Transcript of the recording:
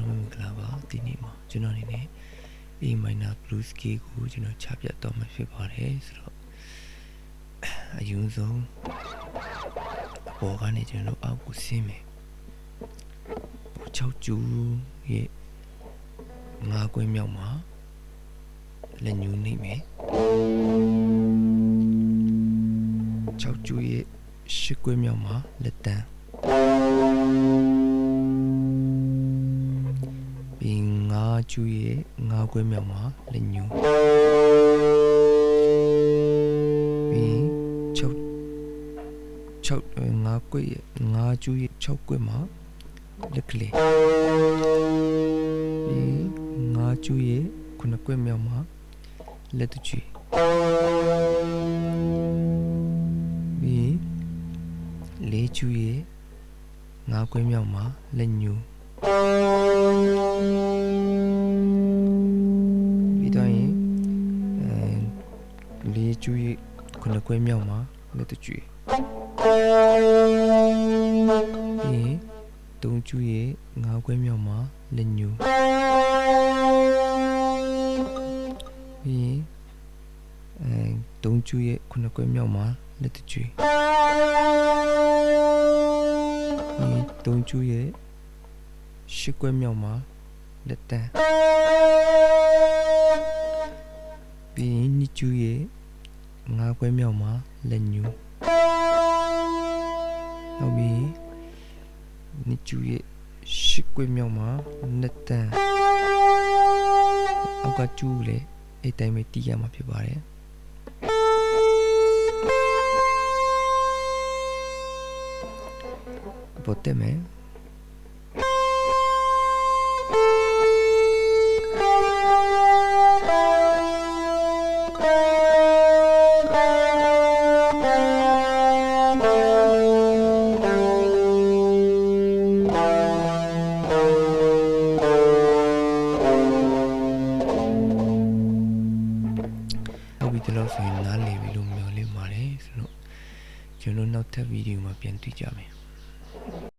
လုံးမင်္ဂလာပါဒီနေ့မှာကျွန်တော်အနေနဲ့ A minor blues scale ကိုကျွန်တော်ချပြတော့မှာဖြစ်ပါတယ်ဆိုတော့အရင်ဆုံးပေါ်ကနေကျွန်တော်အောက်ကိုဆင်းမယ်ပေါ်6ကျူရဲ့5ကွင်းမြောက်မှာလက်ညှိုးနှိပ်မယ်6ကျူရဲ့10ကွင်းမြောက်မှာလက်တန်းကျူရဲ့5ကွင်းမြောက်မှာလက်ညှိုးပြီး5ကွင်းရဲ့5ကျူရဲ့6ကွင်းမှာလက်ကလေးပြီး5ကျူရဲ့9ကွင်းမြောက်မှာလက်တချီပြီး4ကျူရဲ့5ကွင်းမြောက်မှာလက်ညှိုး4ကျူရဲ့9ကွင်းမြောက်မှာလက်တကျီပြီး3ကျူရဲ့5ကွင်းမြောက်မှာလက်ညှိုးပြီး3ကျူရဲ့9ကွင်းမြောက်မှာလက်တကျီပြီး3ကျူရဲ့10ကွင်းမြောက်မှာလက်တန်းပြီး2ကျူရဲ့5ကွင်းမြောက်မှာလက်ညှိုးနောက်ပြီး2ကျူရဲ့10ကွင်းမြောက်မှာလက်တန်းအောက်ကကျူလေအဲ့တိုင်းပဲတီးရမှာဖြစ်ပါတယ်ပေါ်တက်မယ်ဒီလောက်ဆိုရင်နားလည်ပြီလို့မျှော်လင့်ပါတယ်ဆိုတော့ကျွန်တော်နောက်ထပ်ဗီဒီယိုမှာပြန်တွေ့ကြမယ်